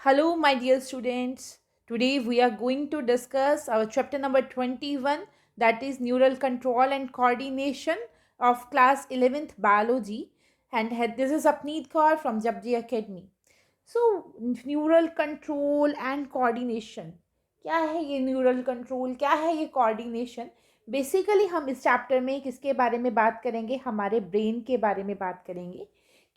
Hello, my dear students. Today we are going to discuss our chapter number 21, that is Neural Control and Coordination of class 11th Biology. And this is Apneet Kaur from Japji Academy. So, neural control and coordination क्या है ये neural control, क्या है ये coordination? Basically हम इस chapter में किसके बारे में बात करेंगे? हमारे ब्रेन के बारे में बात करेंगे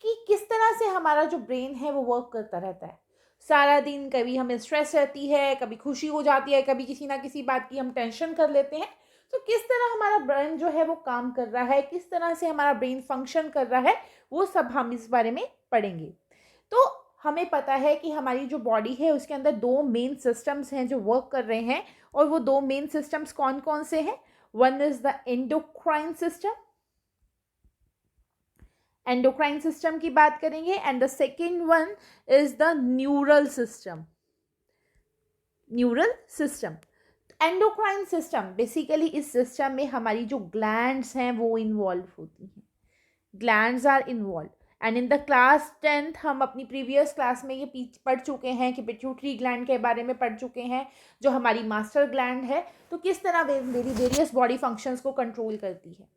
कि किस तरह से हमारा जो ब्रेन है वो वर्क करता रहता है सारा दिन। कभी हमें स्ट्रेस रहती है, कभी खुशी हो जाती है, कभी किसी ना किसी बात की हम टेंशन कर लेते हैं। तो किस तरह हमारा ब्रेन जो है वो काम कर रहा है, किस तरह से हमारा ब्रेन फंक्शन कर रहा है, वो सब हम इस बारे में पढ़ेंगे। तो हमें पता है कि हमारी जो बॉडी है उसके अंदर दो मेन सिस्टम्स हैं जो वर्क कर रहे हैं, और वो दो मेन सिस्टम्स कौन कौन से हैं? One is the endocrine system, endocrine system की बात करेंगे, and the second one is the neural system. Neural system, endocrine system, basically इस सिस्टम में हमारी जो ग्लैंड्स हैं वो इन्वॉल्व होती हैं। Glands are involve, and in the class 10th हम अपनी प्रीवियस क्लास में ये पढ़ चुके हैं कि पिट्यूटरी ग्लैंड के बारे में पढ़ चुके हैं, जो हमारी मास्टर ग्लैंड है, तो किस तरह मेरी वेरियस बॉडी फंक्शंस को कंट्रोल करती है।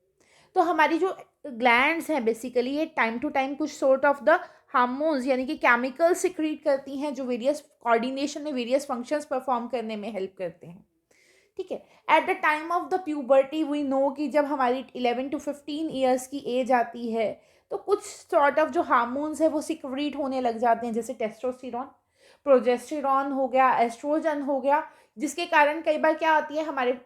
तो हमारी जो ग्लैंड्स हैं बेसिकली ये टाइम टू टाइम कुछ सॉर्ट ऑफ द हार्मोन्स यानी कि केमिकल्स सिक्रीट करती हैं जो वेरियस कोऑर्डिनेशन में वेरियस फंक्शंस परफॉर्म करने में हेल्प करते हैं। ठीक है, at the time of the puberty we know कि जब हमारी 11 to 15 ईयर्स की एज आती है तो कुछ सॉर्ट ऑफ जो हार्मोन्स है वो सिक्रीट होने लग जाते हैं, जैसे टेस्टोस्टेरॉन, प्रोजेस्टेरॉन हो गया, एस्ट्रोजन हो गया, जिसके कारण कई बार क्या होती है हमारे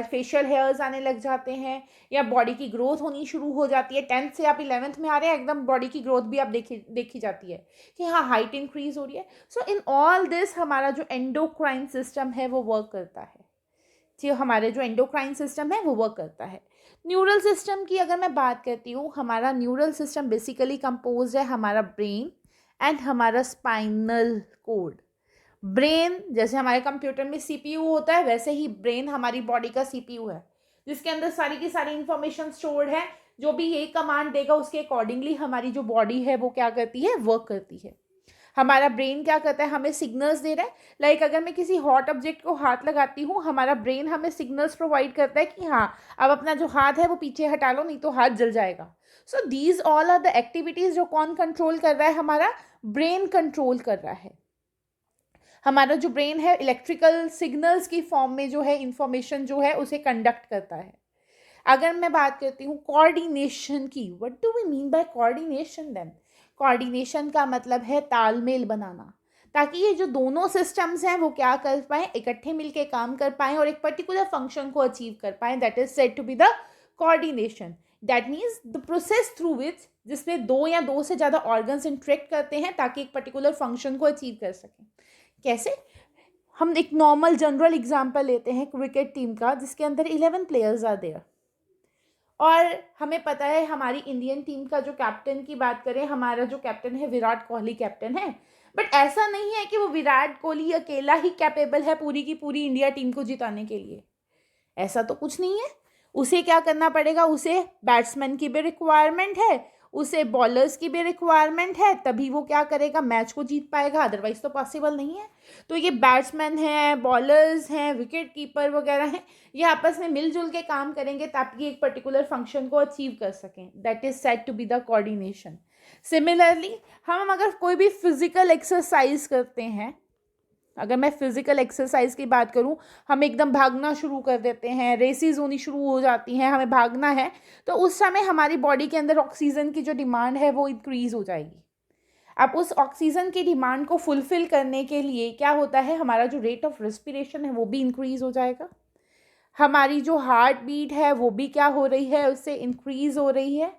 फेशियल हेयर्स आने लग जाते हैं या बॉडी की ग्रोथ होनी शुरू हो जाती है। 10th से आप 11th में आ रहे हैं, एकदम बॉडी की ग्रोथ भी आप देखी जाती है कि हाँ हाइट इंक्रीज हो रही है। सो इन ऑल दिस हमारा जो एंडोक्राइन सिस्टम है वो वर्क करता है। जो हमारे जो एंडोक्राइन सिस्टम है वो वर्क करता है। न्यूरल सिस्टम की अगर मैं बात करती हूँ, हमारा न्यूरल सिस्टम बेसिकली कंपोज है हमारा ब्रेन एंड हमारा स्पाइनल कोड। ब्रेन जैसे हमारे कंप्यूटर में सीपीयू होता है, वैसे ही ब्रेन हमारी बॉडी का सीपीयू है, जिसके अंदर सारी की सारी इंफॉर्मेशन स्टोर्ड है। जो भी ये कमांड देगा उसके अकॉर्डिंगली हमारी जो बॉडी है वो क्या करती है, वर्क करती है। हमारा ब्रेन क्या करता है, हमें सिग्नल्स दे रहा है। लाइक अगर मैं किसी हॉट ऑब्जेक्ट को हाथ लगाती हूँ, हमारा ब्रेन हमें सिग्नल्स प्रोवाइड करता है कि हाँ अब अपना जो हाथ है वो पीछे हटा लो, नहीं तो हाथ जल जाएगा। So these all are the activities जो कौन कंट्रोल कर रहा है, हमारा ब्रेन कंट्रोल कर रहा है। हमारा जो ब्रेन है इलेक्ट्रिकल सिग्नल्स की फॉर्म में जो है इंफॉर्मेशन जो है उसे कंडक्ट करता है। अगर मैं बात करती हूँ कोऑर्डिनेशन की, what do we mean by coordination then? Coordination का मतलब है तालमेल बनाना, ताकि ये जो दोनों सिस्टम्स हैं वो क्या कर पाएँ, इकट्ठे मिलके काम कर पाएँ और एक पर्टिकुलर फंक्शन को अचीव कर पाएँ। That is said to be the coordination. That means the process through which जिसमें दो या दो से ज़्यादा ऑर्गन्स इंटरेक्ट करते हैं ताकि एक पर्टिकुलर फंक्शन को अचीव कर सकें। कैसे? हम एक नॉर्मल जनरल एग्जांपल लेते हैं क्रिकेट टीम का, जिसके अंदर 11 प्लेयर्स आर देयर, और हमें पता है हमारी इंडियन टीम का जो कैप्टन की बात करें, हमारा जो कैप्टन है विराट कोहली कैप्टन है। बट ऐसा नहीं है कि वो विराट कोहली अकेला ही कैपेबल है पूरी की पूरी इंडिया टीम को जिताने के लिए, ऐसा तो कुछ नहीं है। उसे क्या करना पड़ेगा, उसे बैट्समैन की भी रिक्वायरमेंट है, उसे बॉलर्स की भी रिक्वायरमेंट है, तभी वो क्या करेगा, मैच को जीत पाएगा, अदरवाइज तो पॉसिबल नहीं है। तो ये बैट्समैन हैं, बॉलर्स हैं, विकेट कीपर वगैरह हैं, ये आपस में मिलजुल के काम करेंगे ताकि एक पर्टिकुलर फंक्शन को अचीव कर सकें। That is said to be the coordination. Similarly हम अगर कोई भी फिजिकल एक्सरसाइज करते हैं, अगर मैं फिजिकल एक्सरसाइज की बात करूं, हम एकदम भागना शुरू कर देते हैं, रेसेस होनी शुरू हो जाती हैं, हमें भागना है, तो उस समय हमारी बॉडी के अंदर ऑक्सीजन की जो डिमांड है वो इंक्रीज हो जाएगी। अब उस ऑक्सीजन की डिमांड को फुलफिल करने के लिए क्या होता है, हमारा जो रेट ऑफ रेस्पिरेशन है वो भी इंक्रीज हो जाएगा। हमारी जो हार्ट बीट है वो भी क्या हो रही है, उससे इंक्रीज हो रही है।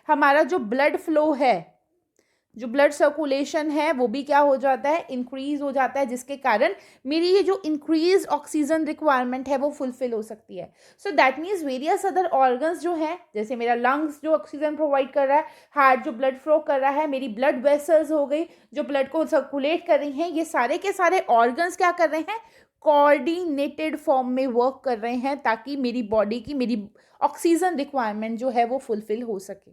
हमारा जो ब्लड फ्लो है, जो ब्लड सर्कुलेशन है वो भी क्या हो जाता है, इंक्रीज हो जाता है, जिसके कारण मेरी ये जो इंक्रीज ऑक्सीजन रिक्वायरमेंट है वो फुलफिल हो सकती है। सो that means various other organs जो हैं, जैसे मेरा लंग्स जो ऑक्सीजन प्रोवाइड कर रहा है, हार्ट जो ब्लड फ्लो कर रहा है, मेरी ब्लड वेसल्स हो गई जो ब्लड को सर्कुलेट कर रही हैं, ये सारे के सारे ऑर्गन्स क्या कर रहे हैं, कोऑर्डिनेटेड फॉर्म में वर्क कर रहे हैं ताकि मेरी बॉडी की मेरी ऑक्सीजन रिक्वायरमेंट जो है वो फुलफिल हो सके।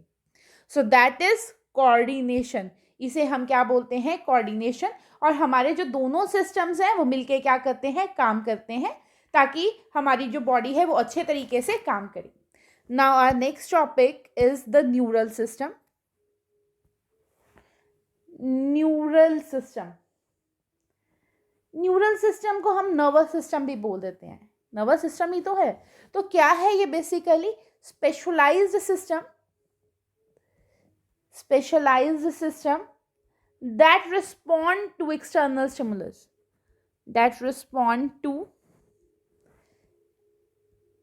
So that is coordination. इसे हम क्या बोलते हैं, कोऑर्डिनेशन। और हमारे जो दोनों सिस्टम्स हैं वो मिलके क्या करते हैं, काम करते हैं, ताकि हमारी जो बॉडी है वो अच्छे तरीके से काम करे। Now our next topic is the neural system. Neural system, neural system को हम नर्वस सिस्टम भी बोल देते हैं, नर्वस सिस्टम ही तो है। तो क्या है ये, basically specialised system, specialized system that respond to external stimulus, that respond to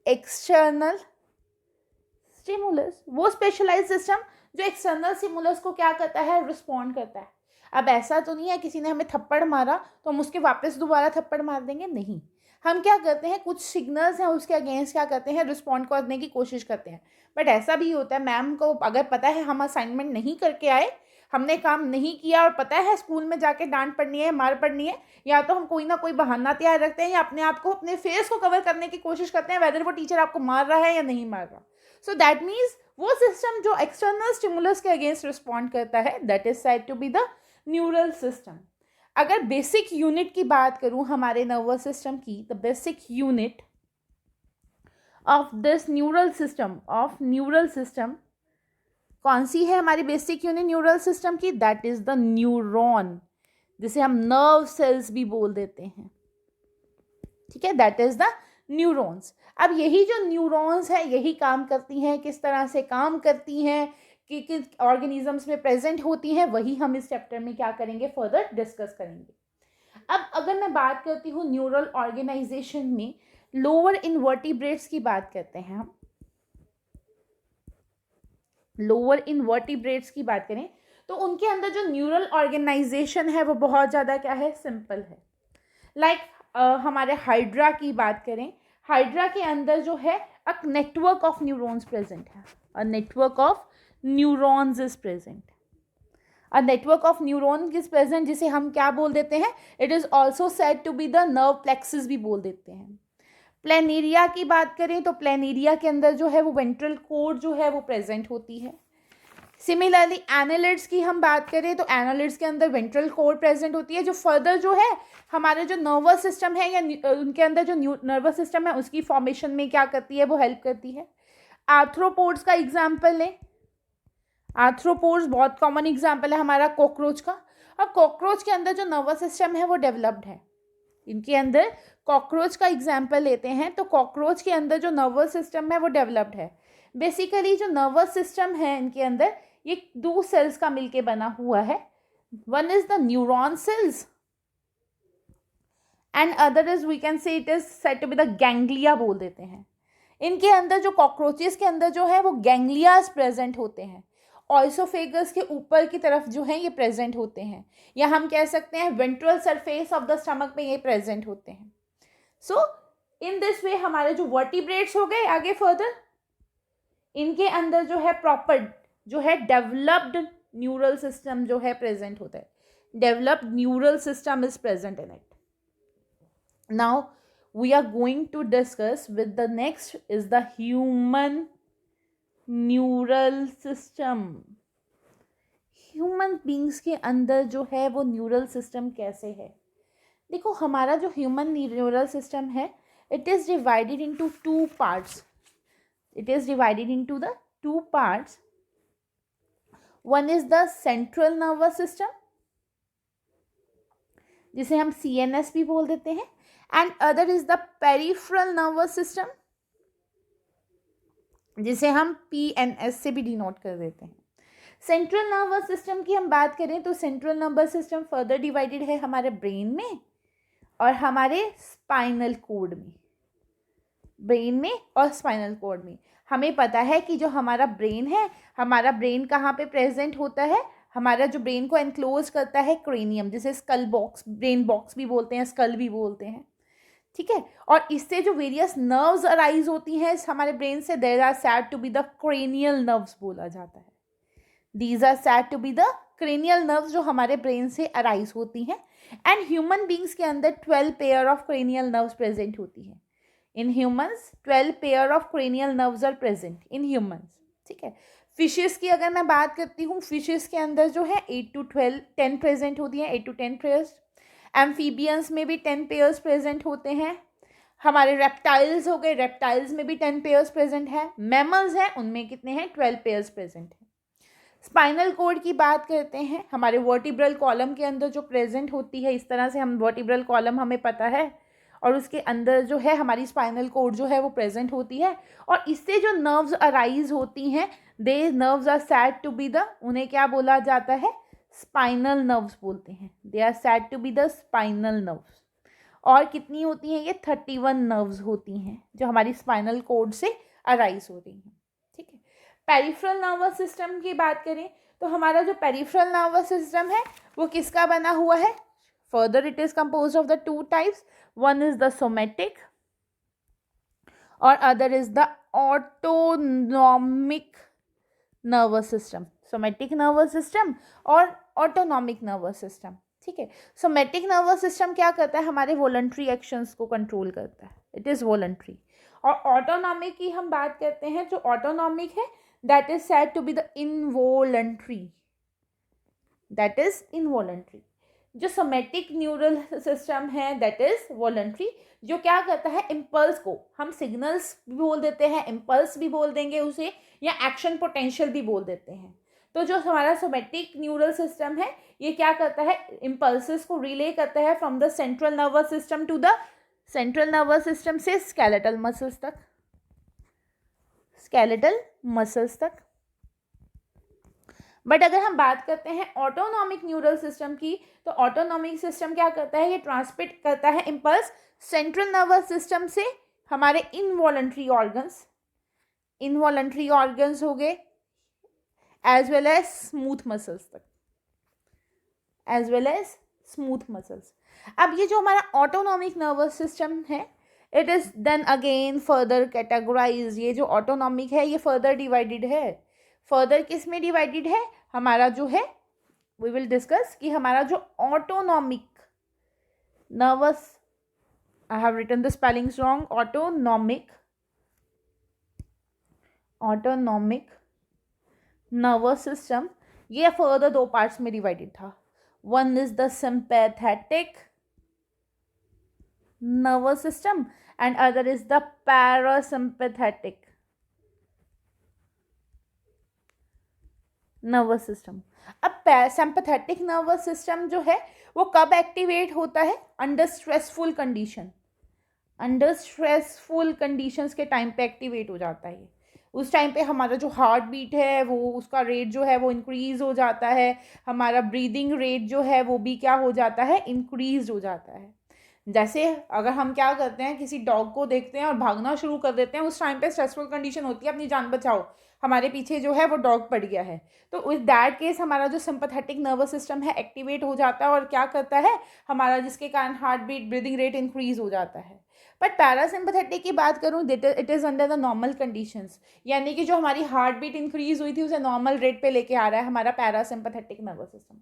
external stimulus। वो स्पेशलाइज सिस्टम जो एक्सटर्नल स्टिमुलस को क्या करता है, रिस्पॉन्ड करता है। अब ऐसा तो नहीं है किसी ने हमें थप्पड़ मारा तो हम उसके वापस दोबारा थप्पड़ मार देंगे, नहीं। हम क्या करते हैं, कुछ सिग्नल्स हैं उसके अगेंस्ट क्या करते हैं, रिस्पॉन्ड करने की कोशिश करते हैं। बट ऐसा भी होता है, मैम को अगर पता है हम असाइनमेंट नहीं करके आए, हमने काम नहीं किया और पता है स्कूल में जाके डांट पड़नी है, मार पड़नी है, या तो हम कोई ना कोई बहाना तैयार रखते हैं या अपने आप को, अपने फेस को कवर करने की कोशिश करते हैं, वेदर वो टीचर आपको मार रहा है या नहीं मार रहा। सो दैट मीन्स वो सिस्टम जो एक्सटर्नल स्टिमुलस के अगेंस्ट रिस्पॉन्ड करता है, that is said to be the neural system. अगर बेसिक यूनिट की बात करूं हमारे नर्वस सिस्टम की, the basic unit of this neural system कौन सी है हमारी बेसिक यूनिट न्यूरल सिस्टम की, दैट इज द न्यूरॉन, जिसे हम नर्व सेल्स भी बोल देते हैं, ठीक है, दैट इज द न्यूरॉन्स। अब यही जो न्यूरॉन्स है यही काम करती हैं, किस तरह से काम करती हैं, कि किस ऑर्गेनिजम्स में प्रेजेंट होती हैं, वही हम इस चैप्टर में क्या करेंगे, फर्दर डिस्कस करेंगे। अब अगर मैं बात करती हूँ न्यूरल ऑर्गेनाइजेशन में, लोअर इनवर्टिब्रेट्स की बात करते हैं हम, लोअर इनवर्टिब्रेट्स की बात करें तो उनके अंदर जो न्यूरल ऑर्गेनाइजेशन है वो बहुत ज़्यादा क्या है, सिंपल है। लाइक हमारे हाइड्रा की बात करें, हाइड्रा के अंदर जो है a network of neurons present है, a network of neurons is present, a network of neurons is present, जिसे हम क्या बोल देते हैं, it is also said to be the nerve plexus भी बोल देते हैं। प्लेनेरिया की बात करें तो प्लेनेरिया के अंदर जो है वो वेंट्रल कोर्ड जो है वो प्रेजेंट होती है। सिमिलरली एनालिड्स की हम बात करें तो एनालिड्स के अंदर वेंट्रल कोर्ड प्रेजेंट होती है, जो फर्दर जो है हमारे जो नर्वस सिस्टम है या उनके अंदर जो नर्वस सिस्टम है उसकी फॉर्मेशन में क्या करती है, वो हेल्प करती है। आर्थ्रोपोड्स का एग्जाम्पल लें, आर्थ्रोपोड्स बहुत कॉमन एग्जाम्पल है हमारा कॉकरोच का। अब कॉकरोच के अंदर जो नर्वस सिस्टम है वो डेवलप्ड है, इनके अंदर कॉकरोच का एग्जाम्पल लेते हैं तो कॉकरोच के अंदर जो नर्वस सिस्टम है वो डेवलप्ड है। बेसिकली जो नर्वस सिस्टम है इनके अंदर ये दो सेल्स का मिलके बना हुआ है, one is the neuron cells and other is we can say it is said to be the ganglia बोल देते हैं। इनके अंदर जो कॉकरोचेस के अंदर जो है वो गैंग्लियाज प्रेजेंट होते हैं, ऑइसोफेगस के ऊपर की तरफ जो है ये प्रेजेंट होते हैं, या हम कह सकते हैं ventral surface of the stomach में ये प्रेजेंट होते हैं। सो इन दिस वे हमारे जो वर्टिब्रेट्स हो गए, आगे फर्दर इनके अंदर जो है प्रॉपर जो है डेवलप्ड न्यूरल सिस्टम जो है प्रेजेंट होता है, developed neural system is present in it. Now we are going to discuss with the next is the human neural system। Human beings के अंदर जो है वो न्यूरल सिस्टम कैसे है, देखो हमारा जो ह्यूमन न्यूरल सिस्टम है it is divided into two parts, it is divided into the two parts. One is the central nervous system जिसे हम CNS भी बोल देते हैं, and other is the peripheral nervous system जिसे हम PNS से भी डिनोट कर देते हैं। सेंट्रल नर्वस सिस्टम की हम बात करें तो central nervous system further divided है हमारे ब्रेन में और हमारे स्पाइनल कोड में, ब्रेन में और स्पाइनल कोड में। हमें पता है कि जो हमारा ब्रेन है, हमारा ब्रेन कहाँ पे प्रेजेंट होता है, हमारा जो ब्रेन को एनक्लोज करता है क्रेनियम, जिसे स्कल बॉक्स, ब्रेन बॉक्स भी बोलते हैं, स्कल भी बोलते हैं, ठीक है। और इससे जो वेरियस नर्व्स अराइज होती हैं हमारे ब्रेन से, there are said to be the cranial nerves बोला जाता है, these are said to be the cranial nerves जो हमारे ब्रेन से अराइज होती हैं। एंड ह्यूमन बींग्स के अंदर 12 pair of cranial nerves present होती है। In humans 12 pair of cranial nerves are present in humans, ठीक है। फिशेस की अगर मैं बात करती हूँ, फिशेस के अंदर जो है 8 to 12 10 प्रेजेंट होती हैं, 8 to 10 पेयर्स। एम्फीबियंस में भी 10 पेयर्स प्रेजेंट होते हैं। हमारे रेप्टाइल्स हो गए, रेप्टाइल्स में भी 10 पेयर्स प्रेजेंट है। मैमल्स हैं, उनमें कितने हैं, 12 पेयर्स प्रेजेंट हैं। स्पाइनल कोड की बात करते हैं, हमारे वर्टिब्रल कॉलम के अंदर जो प्रेजेंट होती है, इस तरह से हम वर्टिब्रल कॉलम हमें पता है, और उसके अंदर जो है हमारी स्पाइनल कोड जो है वो प्रेजेंट होती है, और इससे जो नर्व्स अराइज होती हैं, they nerves are said to be the, उन्हें क्या बोला जाता है, स्पाइनल नर्व्स बोलते हैं। They are said to be the spinal nerves. और कितनी होती हैं ये, 31 नर्व्स होती हैं जो हमारी स्पाइनल कोड से अराइज हो रही हैं। ठीक है। पेरिफेरल नर्वस सिस्टम की बात करें तो हमारा जो पेरिफेरल नर्वस सिस्टम है वो किसका बना हुआ है, further it is composed of the two types, one is the somatic और other is the autonomic nervous system. Somatic nervous system और ऑटोनॉमिक नर्वस सिस्टम। ठीक है। सोमेटिक नर्वस सिस्टम क्या करता है, हमारे वॉलंटरी एक्शंस को कंट्रोल करता है, इट इज़ वॉलंटरी। और ऑटोनॉमिक की हम बात करते हैं, जो ऑटोनॉमिक है that is said to be the involuntary, that is involuntary. जो सोमेटिक न्यूरल सिस्टम है दैट इज वॉलंटरी, जो क्या करता है, इम्पल्स को हम सिग्नल्स भी बोल देते हैं, इम्पल्स भी बोल देंगे उसे, या एक्शन पोटेंशियल भी बोल देते हैं। तो जो हमारा सोमेटिक न्यूरल सिस्टम है ये क्या करता है, इम्पल्सेस को रिले करता है from the central nervous system to the, central nervous system से स्केलेटल मसल्स तक, स्केलेटल मसल्स तक। बट अगर हम बात करते हैं ऑटोनॉमिक न्यूरल सिस्टम की, तो ऑटोनॉमिक सिस्टम क्या करता है, ये ट्रांसमिट करता है इम्पल्स सेंट्रल नर्वस सिस्टम से हमारे इनवॉलंटरी ऑर्गन्स हो गए, as well as smooth muscles तक, as well as smooth muscles. अब ये जो हमारा ऑटोनॉमिक नर्वस सिस्टम है, it is then again further categorise, ये जो ऑटोनॉमिक है ये फर्दर डिवाइडेड है। फर्दर किस में डिवाइडेड है, हमारा जो है वी विल डिस्कस कि हमारा जो autonomic nervous, I have written the spellings wrong, autonomic nervous system ये फर्दर दो पार्ट्स में डिवाइडेड था। One is the sympathetic nervous system and other is the parasympathetic nervous system. अब सिंपैथेटिक नर्वस सिस्टम जो है वो कब एक्टिवेट होता है, under stressful condition, under stressful conditions के टाइम पे एक्टिवेट हो जाता है। उस टाइम पे हमारा जो हार्ट बीट है वो, उसका रेट जो है वो इंक्रीज़ हो जाता है, हमारा ब्रीदिंग रेट जो है वो भी क्या हो जाता है, इंक्रीज हो जाता है। जैसे अगर हम क्या करते हैं, किसी डॉग को देखते हैं और भागना शुरू कर देते हैं, उस टाइम पे स्ट्रेसफुल कंडीशन होती है, अपनी जान बचाओ, हमारे पीछे जो है वो डॉग पड़ गया है, तो विद दैट केस हमारा जो सिंपैथेटिक नर्वस सिस्टम है एक्टिवेट हो जाता है और क्या करता है हमारा, जिसके कारण heart beat, breathing rate increase हो जाता है। बट पैरासिम्पैथेटिक की बात करूँ, it is under the normal conditions, यानी कि जो हमारी हार्ट बीट इंक्रीज हुई थी उसे नॉर्मल रेट पे लेके आ रहा है हमारा पैरासिम्पैथेटिक नर्वस सिस्टम।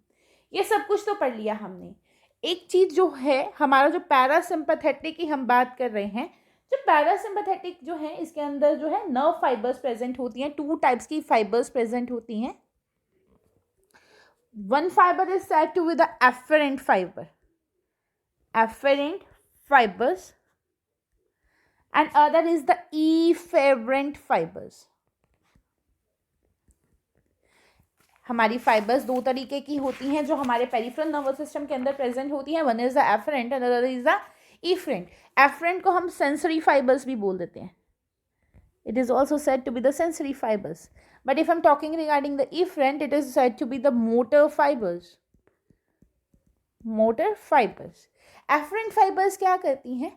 ये सब कुछ तो पढ़ लिया हमने। एक चीज़ जो है हमारा जो पैरासिम्पैथेटिक की हम बात कर रहे हैं, जो पैरासिम्पैथेटिक जो है इसके अंदर जो है नर्व फाइबर्स प्रेजेंट होती हैं, टू टाइप्स की फाइबर्स प्रेजेंट होती हैं। One fibre is said to be the afferent fibers and other is the efferent fibers. हमारी फाइबर्स दो तरीके की होती हैं जो हमारे पेरिफेरल नर्वस सिस्टम के अंदर प्रेजेंट होती हैं, one is the afferent and other is the efferent. Afferent को हम सेंसरी फाइबर्स भी बोल देते हैं, it is also said to be the sensory fibers, but if I'm talking regarding the efferent, it is said to be the motor fibers. Afferent fibers क्या करती हैं,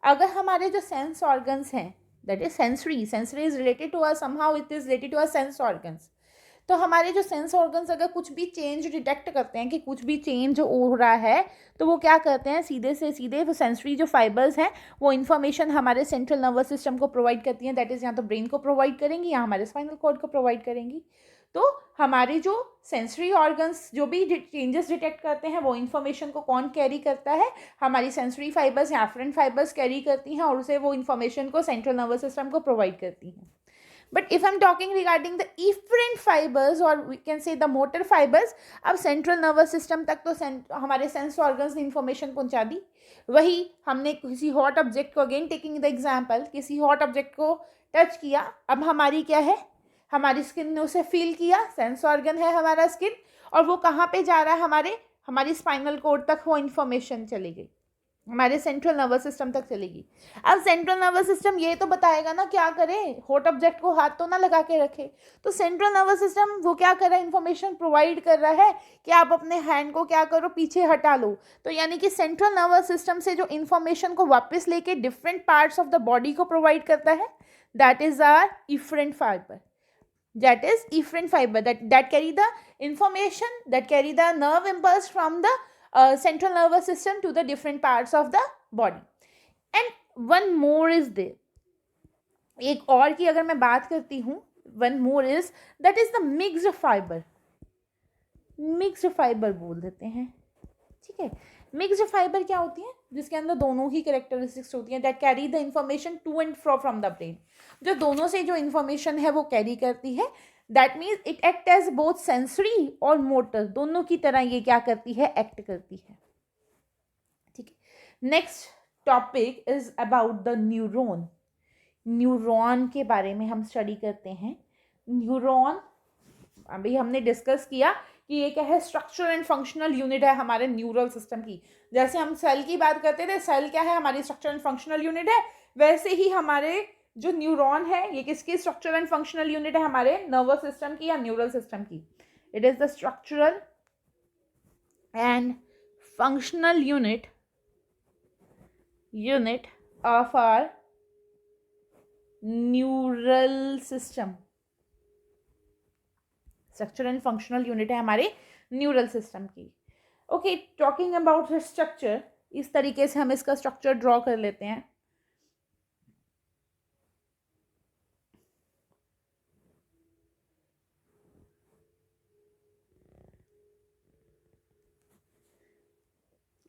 अगर हमारे जो सेंस ऑर्गन्स हैं, that is sensory is related to us, somehow it is related to us sense organs, तो हमारे जो सेंस ऑर्गन्स अगर कुछ भी चेंज डिटेक्ट करते हैं कि कुछ भी चेंज हो रहा है, तो वो क्या करते हैं, सीधे से सीधे वो सेंसरी जो फाइबर्स हैं वो इन्फॉर्मेशन हमारे सेंट्रल नर्वस सिस्टम को प्रोवाइड करती हैं, दैट इज़ यहाँ तो ब्रेन को प्रोवाइड करेंगी या हमारे स्पाइनल कॉर्ड को प्रोवाइड करेंगी। तो हमारे जो सेंसरी ऑर्गन्स जो भी चेंजेस डिटेक्ट करते हैं वो इन्फॉर्मेशन को कौन कैरी करता है, हमारी सेंसरी फाइबर्स या एफरेंट फाइबर्स कैरी करती हैं और उसे वो इन्फॉर्मेशन को सेंट्रल नर्वस सिस्टम को प्रोवाइड करती हैं। But if I am talking regarding the efferent fibres और we can say the motor fibres, अब सेंट्रल नर्वस सिस्टम तक तो हमारे सेंस ऑर्गन्स ने इंफॉर्मेशन पहुंचा दी। वही हमने किसी हॉट ऑब्जेक्ट को, अगेन टेकिंग द एग्जांपल, किसी हॉट ऑब्जेक्ट को टच किया, अब हमारी क्या है, हमारी स्किन ने उसे फील किया, सेंस ऑर्गन है हमारा स्किन, और वो कहाँ पे जा रहा है, हमारी स्पाइनल कोड तक वो इन्फॉर्मेशन चली गई, हमारे सेंट्रल नर्वस सिस्टम तक चलेगी। अब सेंट्रल नर्वस सिस्टम ये तो बताएगा ना क्या करे, हॉट ऑब्जेक्ट को हाथ तो ना लगा के रखे, तो सेंट्रल नर्वस सिस्टम वो क्या कर रहा है, इन्फॉर्मेशन प्रोवाइड कर रहा है कि आप अपने हैंड को क्या करो, पीछे हटा लो। तो यानी कि सेंट्रल नर्वस सिस्टम से जो इन्फॉर्मेशन को वापस लेके different parts of the body को प्रोवाइड करता है, that is are efferent fibre, that is efferent fiber that carry the information, that carry the nerve impulse from the central nervous system to the different parts of the body. And one more is there, एक और की अगर मैं बात करती हूँ, one more is that is the mixed fiber, mixed fiber बोल देते हैं, ठीक है। मिक्स्ड फाइबर क्या होती है, जिसके अंदर दोनों ही कैरेक्टरिस्टिक्स होती हैं, that carry the information to and fro from the brain, जो दोनों से जो इंफॉर्मेशन है वो कैरी करती है, that means it act as both sensory और मोटर, दोनों की तरह ये क्या करती है, एक्ट करती है, ठीक है। Next topic is about the neuron. Neuron के बारे में हम स्टडी करते हैं। न्यूरॉन अभी हमने डिस्कस किया कि ये क्या है, स्ट्रक्चर एंड फंक्शनल यूनिट है हमारे न्यूरल सिस्टम की। जैसे हम सेल की बात करते थे, सेल क्या है, हमारी स्ट्रक्चर एंड फंक्शनल यूनिट है, वैसे ही हमारे जो न्यूरॉन है ये किसकी स्ट्रक्चर एंड फंक्शनल यूनिट है, हमारे नर्वस सिस्टम की या न्यूरल सिस्टम की। It is the structural and functional unit of our neural system, structure and functional unit है हमारे न्यूरल सिस्टम की। ओके, टॉकिंग अबाउट स्ट्रक्चर, इस तरीके से हम इसका स्ट्रक्चर ड्रॉ कर लेते हैं।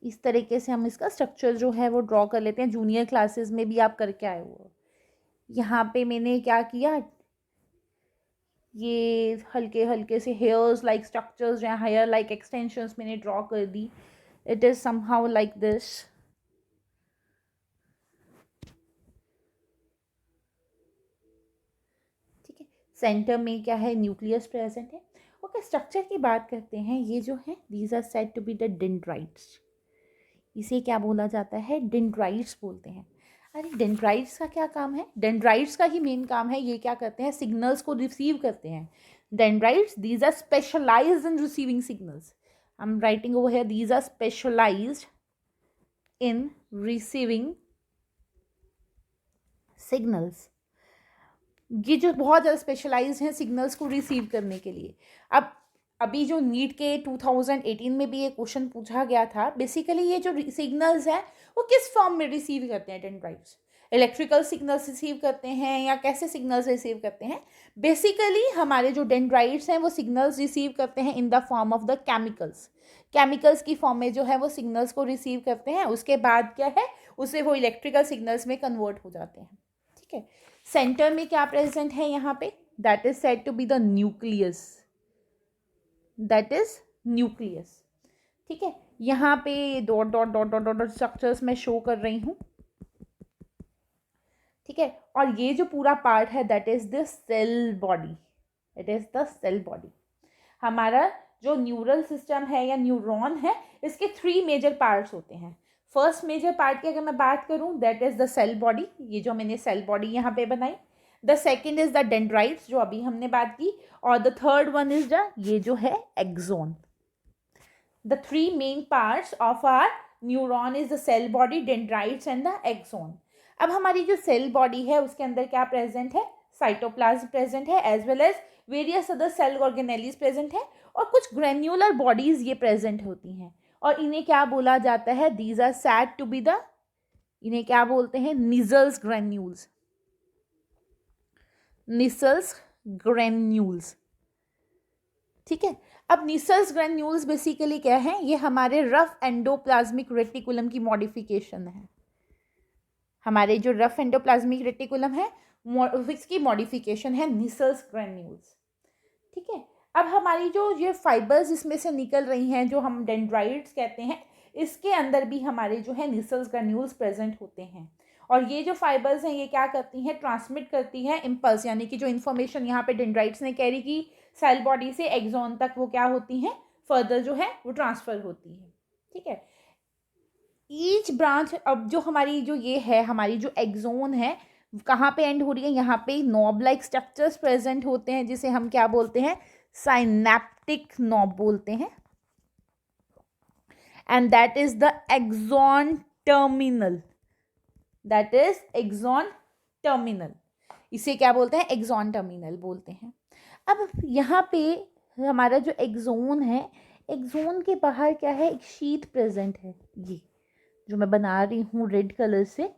इस तरीके से हम इसका स्ट्रक्चर जो है वो ड्रॉ कर लेते हैं, जूनियर क्लासेस में भी आप करके आए हो। यहाँ पे मैंने क्या किया, ये हल्के हल्के से हेयर्स लाइक स्ट्रक्चर्स या हेयर लाइक एक्सटेंशंस मैंने ड्रॉ कर दी। It is somehow like this, ठीक है। सेंटर में क्या है, न्यूक्लियस प्रेजेंट है। ओके, स्ट्रक्चर की बात करते हैं। ये जो है, these are said to be the dendrites. इसे क्या बोला जाता है, डेंड्राइट्स बोलते हैं। अरे डेंड्राइट्स का क्या काम है, डेंड्राइट्स का ही मेन काम है, ये क्या करते हैं, सिग्नल्स को रिसीव करते हैं। Dendrites, these are specialised in receiving signals. I am writing over here, these are specialised in receiving signals. ये जो बहुत ज़्यादा स्पेशलाइज्ड हैं सिग्नल्स को रिसीव करने के लिए। अब अभी जो नीट के 2018 में भी ये क्वेश्चन पूछा गया था, बेसिकली ये जो सिग्नल्स हैं वो किस फॉर्म में रिसीव करते हैं डेंड्राइट्स, इलेक्ट्रिकल सिग्नल्स रिसीव करते हैं या कैसे सिग्नल्स रिसीव करते हैं। बेसिकली हमारे जो डेंड्राइट्स हैं वो सिग्नल्स रिसीव करते हैं in the form of the chemicals की फॉर्म में जो है वो सिग्नल्स को रिसीव करते हैं। उसके बाद क्या है, उसे वो इलेक्ट्रिकल सिग्नल्स में कन्वर्ट हो जाते हैं, ठीक है। सेंटर में क्या प्रेजेंट है यहाँ पे, that is said to be the nucleus, that is nucleus, ठीक है। यहाँ पे dot dot dot dot dot structures मैं शो कर रही हूँ, ठीक है। और ये जो पूरा पार्ट है that is the cell body, it is the cell body. हमारा जो न्यूरल सिस्टम है या न्यूरॉन है, इसके 3 मेजर पार्ट्स होते हैं। फर्स्ट मेजर पार्ट की अगर मैं बात करूँ, that is the cell body, ये जो मैंने सेल बॉडी यहाँ पे बनाई। The second is the dendrites, जो अभी हमने बात की, और the third one is the, ये जो है axon. The 3 main parts of our neuron is the cell body, dendrites and the axon. अब हमारी जो सेल बॉडी है उसके अंदर क्या प्रेजेंट है, साइटोप्लाज्म प्रेजेंट है, as well as various other cell organelles present है, और कुछ ग्रेन्युलर बॉडीज ये प्रेजेंट होती हैं, और इन्हें क्या बोला जाता है, these are said to be the, इन्हें क्या बोलते हैं, निजल्स ग्रेन्यूल्स, निसल्स ग्रेन्यूल्स, ठीक है। अब निसल्स ग्रेन्यूल्स बेसिकली क्या है, ये हमारे रफ एंडोप्लाज्मिक रेटिकुलम की मॉडिफिकेशन है। हमारे जो रफ एंडोप्लाज्मिक रेटिकुलम है इसकी मॉडिफिकेशन है निसल्स ग्रेन्यूल्स। ठीक है, अब हमारी जो ये फाइबर्स इसमें से निकल रही हैं जो हम डेंड्राइट्स कहते हैं, इसके अंदर भी हमारे जो है निसल्स ग्रेन्यूल्स प्रेजेंट होते हैं। और ये जो फाइबर्स हैं ये क्या करती हैं, ट्रांसमिट करती हैं इम्पल्स, यानी कि जो इन्फॉर्मेशन यहाँ पे डेंड्राइट्स ने कैरी की सेल बॉडी से एक्सॉन तक, वो क्या होती हैं, फर्दर जो है वो ट्रांसफर होती है। ठीक है, ईच ब्रांच, अब जो हमारी जो ये है हमारी जो एक्सॉन है कहाँ पे एंड हो रही है, यहाँ पे नॉब लाइक स्ट्रक्चर्स प्रेजेंट होते हैं जिसे हम क्या बोलते हैं, साइनेप्टिक नॉब बोलते हैं। And that is the axon terminal, that is axon terminal, इसे क्या बोलते हैं, एक्सॉन टर्मिनल बोलते हैं। अब यहाँ पे हमारा जो एक्सॉन है, एक्सॉन के बाहर क्या है, एक शीट प्रेजेंट है, ये जो मैं बना रही हूँ रेड कलर से,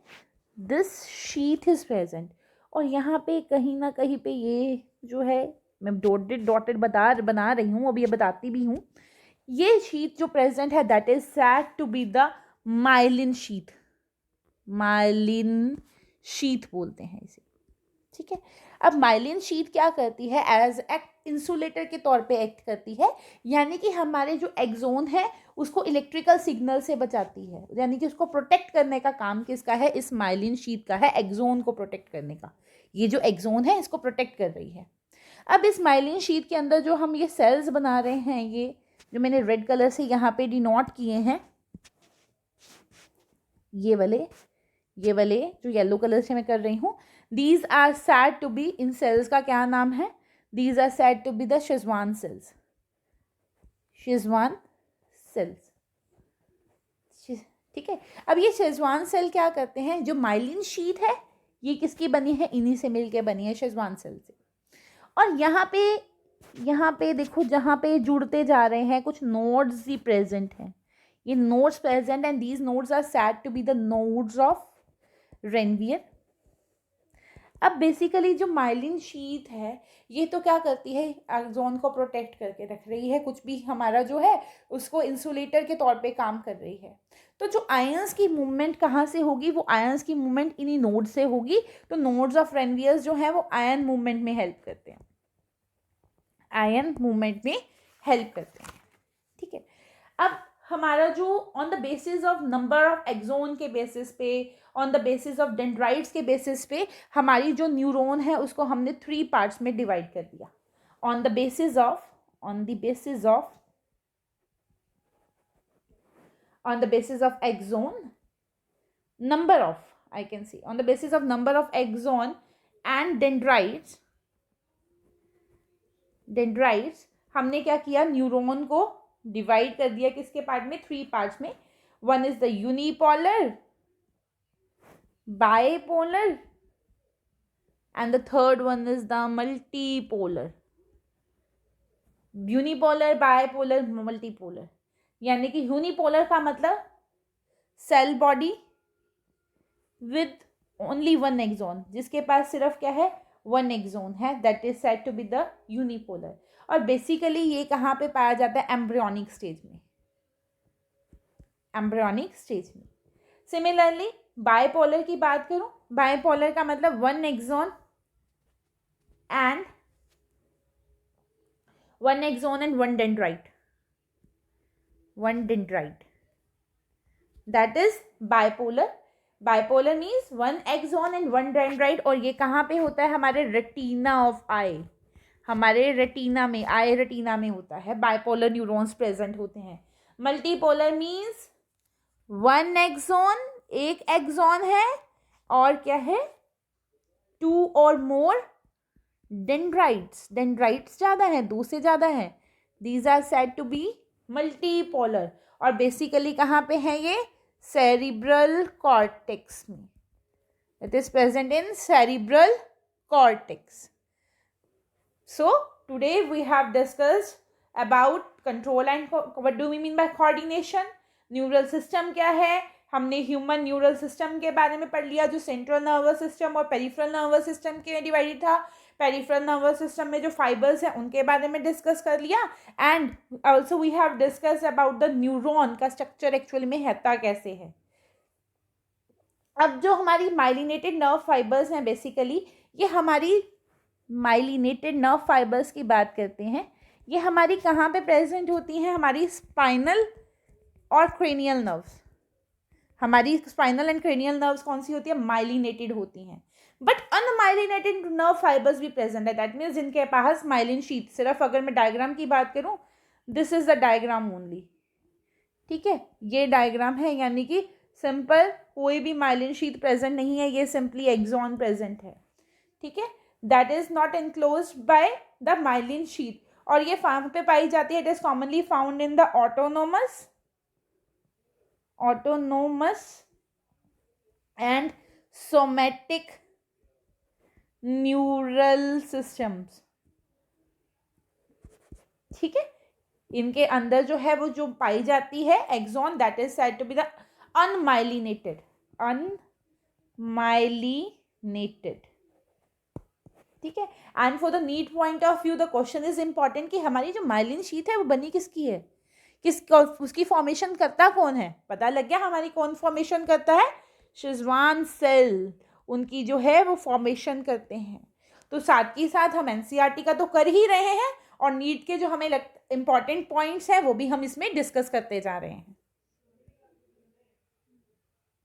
दिस शीट इज प्रेजेंट। और यहाँ पे कहीं ना कहीं पे ये जो है, मैं डॉटेड बना रही हूँ, अभी ये बताती भी हूँ, ये शीट जो प्रेजेंट है that is said to be the myelin sheath, myelin sheath बोलते हैं इसे। ठीक है, अब माइलिन शीट क्या करती है, एज इंसुलेटर के तौर पे एक्ट करती है, यानी कि हमारे जो एक्सॉन है उसको इलेक्ट्रिकल सिग्नल से बचाती है, यानी कि उसको प्रोटेक्ट करने का काम किसका है, इस माइलिन शीट का है, एक्सॉन को प्रोटेक्ट करने का। ये जो एक्सॉन है इसको प्रोटेक्ट कर रही है। अब इस माइलिन शीट के अंदर जो हम ये सेल्स बना रहे हैं, ये जो मैंने रेड कलर से यहाँ पे डिनोट किए हैं, ये वाले जो येलो कलर से मैं कर रही हूँ, these are said to be, इन सेल्स का क्या नाम है, these are said to be the Schwann cells, Schwann cells. ठीक है, अब ये शेजवान सेल क्या करते हैं, जो माइलिन शीट है ये किसकी बनी है, इन्हीं से मिलके बनी है, शेजवान सेल से। और यहाँ पे देखो, जहाँ पे जुड़ते जा रहे हैं कुछ नोड्स ही प्रेजेंट हैं, ये nodes present and these nodes are said to be the nodes of Ranvier. अब बेसिकली जो माइलिन शीट है ये तो क्या करती है, एक्सॉन को प्रोटेक्ट करके रख रही है, कुछ भी हमारा जो है उसको इंसुलेटर के तौर पे काम कर रही है। तो जो आयंस की मूवमेंट कहाँ से होगी, वो आयंस की मूवमेंट इन्हीं नोड से होगी। तो नोड्स ऑफ रेनवियर्स जो है वो आयन मूवमेंट में हेल्प करते हैं, आयन मूवमेंट में हेल्प करते हैं। ठीक है, अब हमारा जो on the basis of number of axon के बेसिस पे, on the basis of dendrites के बेसिस पे हमारी जो न्यूरॉन है उसको हमने 3 पार्ट्स में डिवाइड कर दिया। On the basis of axon, number of, I can see, on the basis of number of axon and dendrites हमने क्या किया, न्यूरॉन को डिवाइड कर दिया किसके पार्ट में, 3 पार्ट्स में। One is the unipolar, bipolar and the third one is the multipolar. Unipolar, bipolar, multipolar, यानी कि यूनिपोलर का मतलब cell body with only 1 axon, जिसके पास सिर्फ क्या है, 1 एक्सॉन है, that is said to be the unipolar. और बेसिकली ये कहाँ पे पाया जाता है, एम्ब्रियोनिक स्टेज में, एम्ब्रियोनिक स्टेज में। सिमिलरली बाइपोलर की बात करूं, बाइपोलर का मतलब 1 axon and 1 dendrite, 1 dendrite, that is bipolar. Bipolar means 1 axon and 1 dendrite. और ये कहाँ पे होता है, हमारे रेटिना ऑफ आई, हमारे रेटिना में, आई रेटिना में होता है, बाइपोलर न्यूरॉन्स प्रेजेंट होते हैं। मल्टीपोलर मीन्स 1 एक्सॉन, 1 एक्सॉन है, और क्या है, 2 और मोर डेंड्राइट्स, डेंड्राइट्स ज़्यादा है, 2 से ज़्यादा है, these are said to be multipolar. और बेसिकली कहाँ पे है ये, सेरिब्रल कॉर्टेक्स में, it is present in cerebral cortex. So today we have discussed about control and what do we mean by coordination, neural system क्या है, हमने human neural system के बारे में पढ़ लिया जो सेंट्रल नर्वस सिस्टम और पेरिफेरल नर्वस सिस्टम के डिवाइडेड था। पेरिफेरल नर्वस सिस्टम में जो फाइबर्स हैं उनके बारे में डिस्कस कर लिया, and also we have discuss about the neuron का स्ट्रक्चर एक्चुअली में रहता कैसे है। अब जो हमारी माइलिनेटेड नर्व फाइबर्स हैं बेसिकली ये हमारी माइलिनेटेड नर्व फाइबर्स की बात करते हैं। ये हमारी कहाँ पे प्रेजेंट होती हैं? हमारी स्पाइनल और क्रेनियल नर्व्स। हमारी स्पाइनल एंड क्रेनियल नर्व्स कौन सी होती है? माइलिनेटेड होती हैं। बट अनमाइलिनेटेड नर्व फाइबर्स भी प्रेजेंट है, दैट मीन्स जिनके पास माइलिन शीट, सिर्फ अगर मैं डायग्राम की बात करूं, this is the diagram only, ठीक है, ये डायग्राम है, यानी कि सिंपल कोई भी माइलिन शीट प्रेजेंट नहीं है, ये सिंपली एक्सॉन प्रेजेंट है, ठीक है, that is not enclosed by the myelin sheet. और ये कहाँ पे पाई जाती है? It is commonly found in the autonomous and somatic neural systems, ठीक है, इनके अंदर जो है वो जो पाई जाती है axon, that is said to be the unmyelinated, ठीक है। And for the need point of view the question is important कि हमारी जो माइलिन शीट है वो बनी किसकी है, उसकी फॉर्मेशन करता कौन है? पता लग गया हमारी कौन फॉर्मेशन करता है? शेजवान सेल उनकी जो है वो फॉर्मेशन करते हैं। तो साथ ही साथ हम एनसीईआरटी का तो कर ही रहे हैं और नीट के जो हमें इंपॉर्टेंट पॉइंट्स हैं वो भी हम इसमें डिस्कस करते जा रहे हैं।